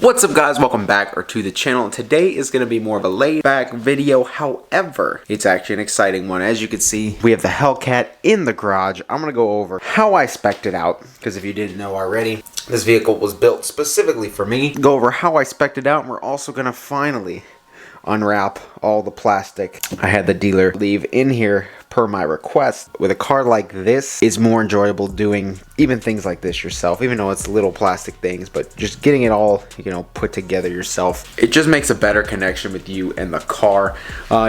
What's up guys, welcome back to the channel. Today is going to be more of a laid back video, however, it's actually an exciting one. As you can see, we have the Hellcat in the garage. I'm going to go over how I spec'd it out, because if you didn't know already, this vehicle was built specifically for me. Go over how I spec'd it out, and we're also going to finally unwrap all the plastic I had the dealer leave in here per my request. With a car like this, it's more enjoyable doing even things like this yourself, even though it's little plastic things, but just getting it all, you know, put together yourself, it just makes a better connection with you and the car.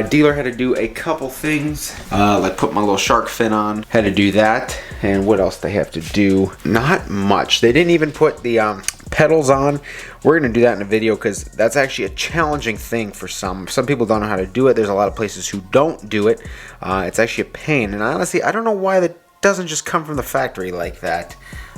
Dealer had to do a couple things, like put my little shark fin on, had to do that, and what else they have to do? Not much. They didn't even put the pedals on. We're gonna do that in a video because that's actually a challenging thing for some people don't know how to do it. There's a lot of places who don't do it. It's actually a pain, and honestly I don't know why that doesn't just come from the factory like that.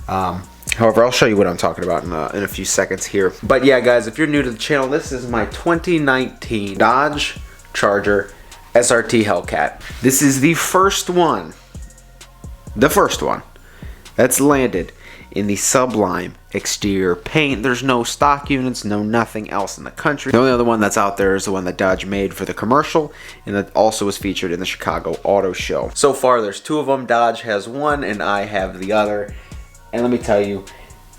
However, I'll show you what I'm talking about in a few seconds here. But yeah guys, if you're new to the channel, this is my 2019 Dodge Charger SRT Hellcat. This is the first one that's landed in the Sublime exterior paint. There's no stock units, no nothing else in the country. The only other one that's out there is the one that Dodge made for the commercial, and that also was featured in the Chicago Auto Show. So far there's two of them. Dodge has one and I have the other. And let me tell you,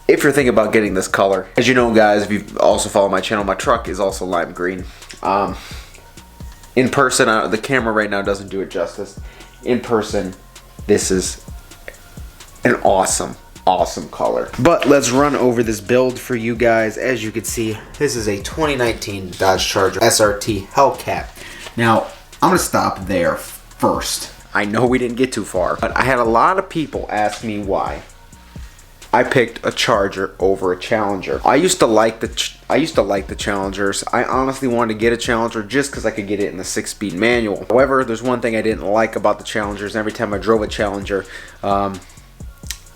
if you're thinking about getting this color, as you know guys, if you also follow my channel, my truck is also lime green. In person, the camera right now doesn't do it justice. In person, this is an awesome color. But let's run over this build for you guys. As you can see, this is a 2019 Dodge Charger SRT Hellcat. Now, I'm gonna stop there first. I know we didn't get too far, but I had a lot of people ask me why I picked a Charger over a Challenger. I used to like the Challengers. I honestly wanted to get a Challenger just because I could get it in the 6-speed manual. However, there's one thing I didn't like about the Challengers. Every time I drove a Challenger,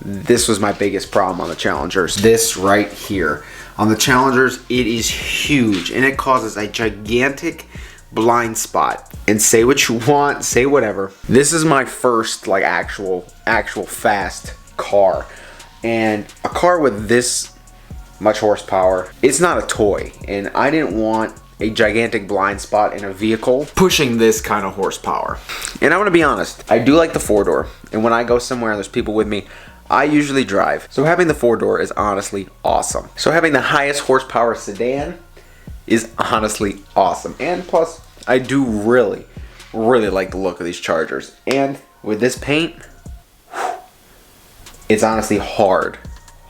this was my biggest problem on the Challengers. This right here. On the Challengers, it is huge and it causes a gigantic blind spot. And say what you want, say whatever. This is my first like actual fast car. And a car with this much horsepower, it's not a toy. And I didn't want a gigantic blind spot in a vehicle pushing this kind of horsepower. And I'm gonna be honest, I do like the 4-door. And when I go somewhere and there's people with me, I usually drive. So having the 4-door is honestly awesome. So having the highest horsepower sedan is honestly awesome. And plus, I do really like the look of these Chargers. And with this paint, it's honestly hard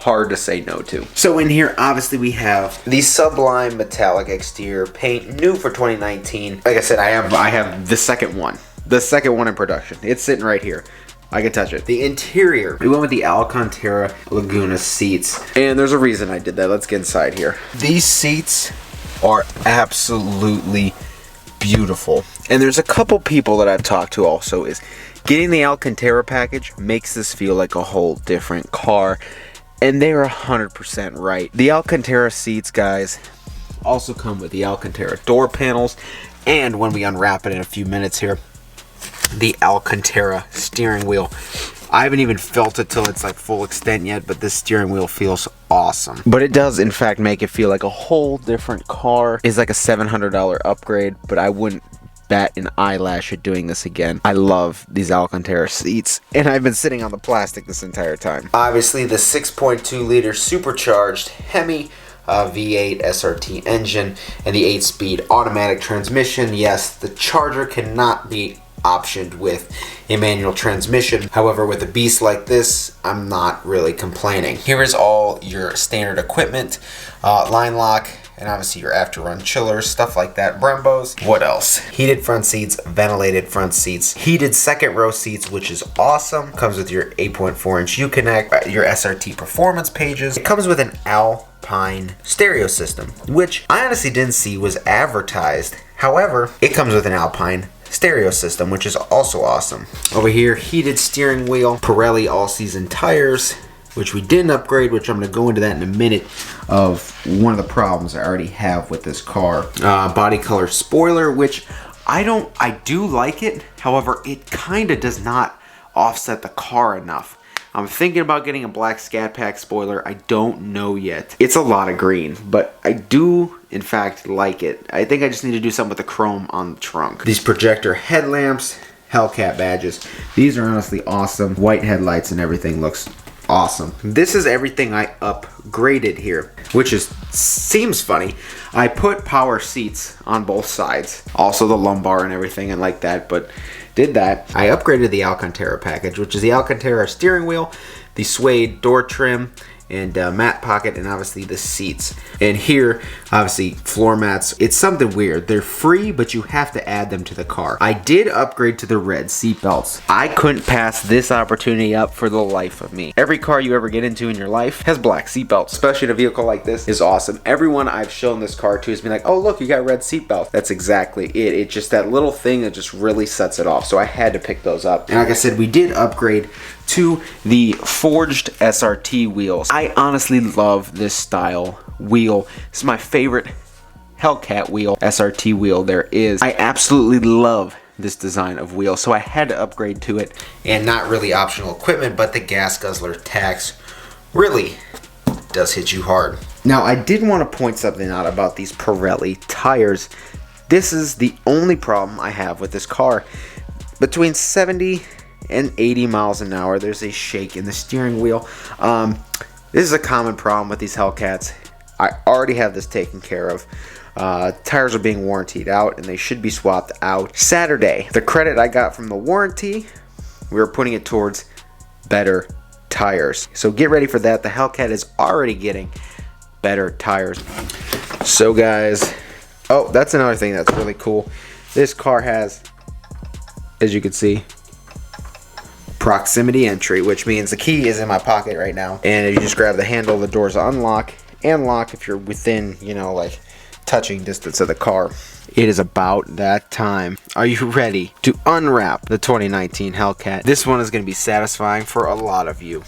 to say no to. So in here, obviously we have the Sublime metallic exterior paint, new for 2019. Like I said, I have the second one in production. It's sitting right here. I can touch it. The interior, we went with the Alcantara Laguna seats, and there's a reason I did that. Let's get inside here. These seats are absolutely beautiful, and there's a couple people that I've talked to also is getting the Alcantara package makes this feel like a whole different car, and they're 100% right. The Alcantara seats, guys, also come with the Alcantara door panels, and when we unwrap it in a few minutes here, the Alcantara steering wheel. I haven't even felt it till it's like full extent yet, but this steering wheel feels awesome. But it does in fact make it feel like a whole different car. It's like a $700 upgrade, but I wouldn't bat an eyelash at doing this again. I love these Alcantara seats, and I've been sitting on the plastic this entire time. Obviously the 6.2 liter supercharged Hemi V8 SRT engine and the 8-speed automatic transmission. Yes, the Charger cannot be optioned with a manual transmission. However, with a beast like this, I'm not really complaining. Here is all your standard equipment, line lock, and obviously your after run chillers, stuff like that. Brembos. What else? Heated front seats, ventilated front seats, heated second row seats, which is awesome. Comes with your 8.4-inch Uconnect, your SRT performance pages. It comes with an Alpine stereo system, which I honestly didn't see was advertised. However, it comes with an Alpine stereo system, which is also awesome. Over here, heated steering wheel, Pirelli all-season tires, which we didn't upgrade, which I'm going to go into that in a minute, of one of the problems I already have with this car. Body color spoiler, which I do like it. However, it kind of does not offset the car enough. I'm thinking about getting a black Scat Pack spoiler. I don't know yet. It's a lot of green, but I do, in fact, like it. I think I just need to do something with the chrome on the trunk. These projector headlamps, Hellcat badges. These are honestly awesome. White headlights and everything looks awesome. This is everything I upgraded here, which seems funny. I put power seats on both sides, also the lumbar and everything and like that, but did that. I upgraded the Alcantara package, which is the Alcantara steering wheel, the suede door trim, and mat pocket, and obviously the seats. And here, obviously, floor mats. It's something weird. They're free, but you have to add them to the car. I did upgrade to the red seat belts. I couldn't pass this opportunity up for the life of me. Every car you ever get into in your life has black seat belts, especially in a vehicle like this is awesome. Everyone I've shown this car to has been like, oh look, you got red seat belts. That's exactly it. It's just that little thing that just really sets it off. So I had to pick those up. And like I said, we did upgrade to the forged SRT wheels. I honestly love this style wheel. This is my favorite Hellcat wheel, SRT wheel there is. I absolutely love this design of wheel, so I had to upgrade to it. And not really optional equipment, but the gas guzzler tax really does hit you hard. Now, I did want to point something out about these Pirelli tires. This is the only problem I have with this car. Between 70 and 80 miles an hour, there's a shake in the steering wheel. This is a common problem with these Hellcats. I already have this taken care of. Tires are being warrantied out and they should be swapped out Saturday. The credit I got from the warranty, we were putting it towards better tires. So get ready for that. The Hellcat is already getting better tires. So guys, oh, that's another thing that's really cool. This car has, as you can see, proximity entry, which means the key is in my pocket right now, and if you just grab the handle, the doors unlock and lock if you're within, you know, like touching distance of the car. It is about that time. Are you ready to unwrap the 2019 Hellcat? This one is going to be satisfying for a lot of you.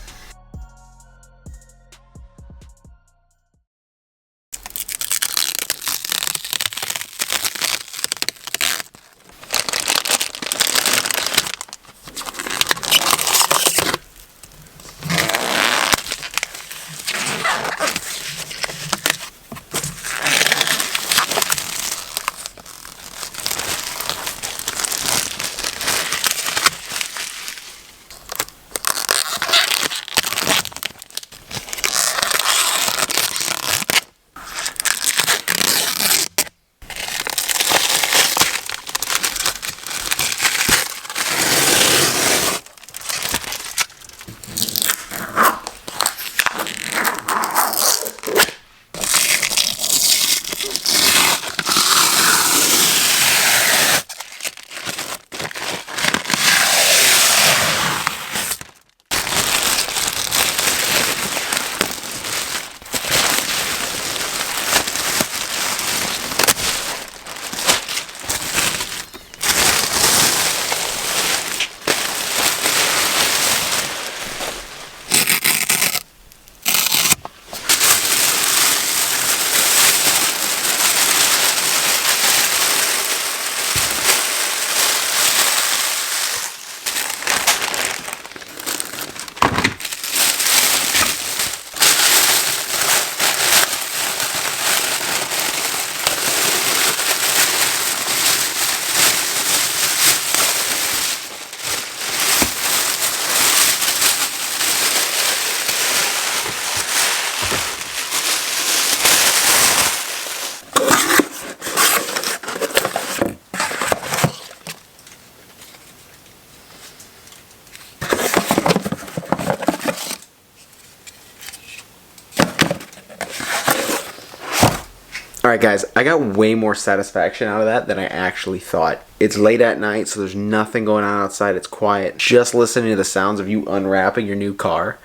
Alright guys, I got way more satisfaction out of that than I actually thought. It's late at night, so there's nothing going on outside. It's quiet. Just listening to the sounds of you unwrapping your new car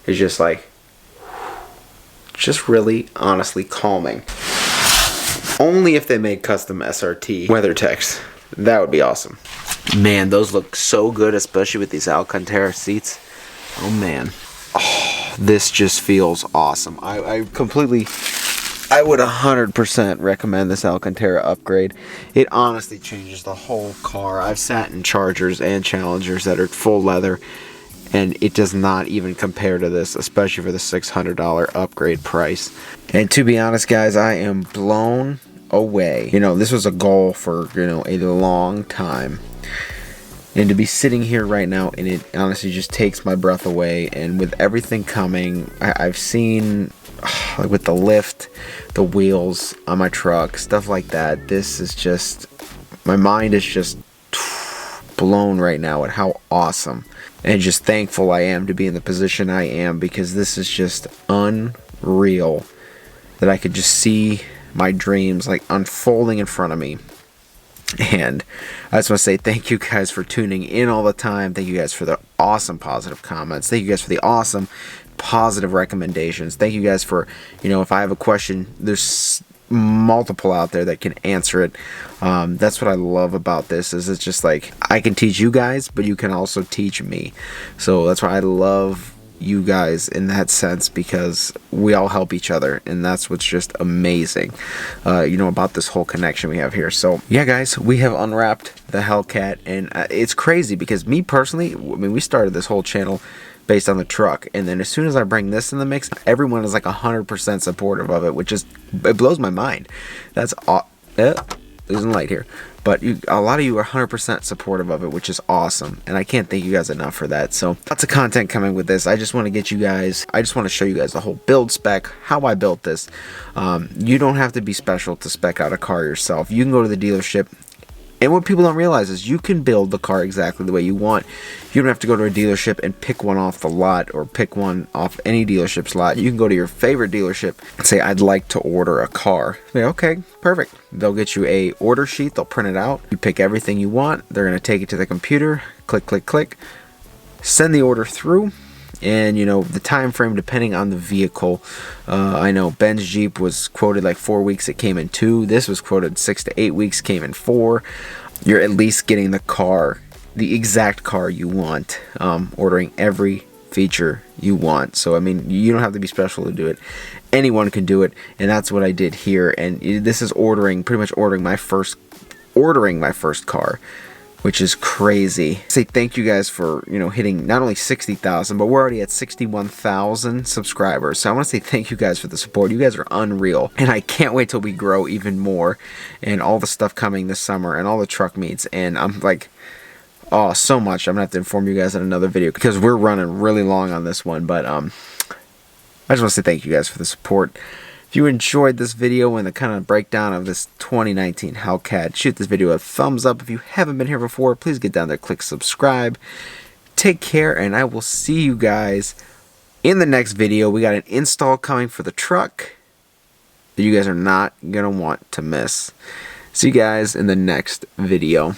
is just like, just really honestly calming. Only if they made custom SRT weather techs. That would be awesome. Man, those look so good, especially with these Alcantara seats. Oh man. Oh, this just feels awesome. I would 100% recommend this Alcantara upgrade. It honestly changes the whole car. I've sat in Chargers and Challengers that are full leather, and it does not even compare to this, especially for the $600 upgrade price. And to be honest, guys, I am blown away. You know, this was a goal for, you know, a long time. And to be sitting here right now, and it honestly just takes my breath away. And with everything coming, I've seen, like with the lift, the wheels on my truck, stuff like that. This is just, my mind is just blown right now at how awesome and just thankful I am to be in the position I am, because this is just unreal that I could just see my dreams like unfolding in front of me. And I just want to say thank you guys for tuning in all the time. Thank you guys for the awesome positive comments. Thank you guys for the awesome positive recommendations. Thank you guys for, you know, if I have a question, there's multiple out there that can answer it. That's what I love about this, is it's just like I can teach you guys, but you can also teach me. So that's why I love you guys in that sense, because we all help each other, and that's what's just amazing, you know, about this whole connection we have here. So yeah, guys, we have unwrapped the Hellcat, and it's crazy because me personally, I mean, we started this whole channel based on the truck, and then as soon as I bring this in the mix, everyone is like 100% supportive of it, which is, it blows my mind. That's losing light here, but a lot of you are 100% supportive of it, which is awesome, and I can't thank you guys enough for that. So lots of content coming with this. I just want to get you guys, I just want to show you guys the whole build spec, how I built this. You don't have to be special to spec out a car yourself. You can go to the dealership, and what people don't realize is you can build the car exactly the way you want. You don't have to go to a dealership and pick one off the lot, or pick one off any dealership's lot. You can go to your favorite dealership and say, I'd like to order a car. Say, okay, perfect. They'll get you a order sheet. They'll print it out. You pick everything you want. They're going to take it to the computer. Click, click, click. Send the order through. And, you know, the time frame depending on the vehicle. I know Ben's Jeep was quoted like 4 weeks. It came in 2. This was quoted 6 to 8 weeks. Came in 4. You're at least getting the car, the exact car you want. Ordering every feature you want. So I mean, you don't have to be special to do it. Anyone can do it, and that's what I did here. And this is pretty much ordering my first car, which is crazy. Say thank you guys for, you know, hitting not only 60,000, but we're already at 61,000 subscribers. So I want to say thank you guys for the support. You guys are unreal, and I can't wait till we grow even more, and all the stuff coming this summer, and all the truck meets. And I'm like, oh, so much. I'm gonna have to inform you guys in another video because we're running really long on this one. But I just want to say thank you guys for the support. If you enjoyed this video and the kind of breakdown of this 2019 Hellcat, shoot this video a thumbs up. If you haven't been here before, please get down there, click subscribe. Take care, and I will see you guys in the next video. We got an install coming for the truck that you guys are not going to want to miss. See you guys in the next video.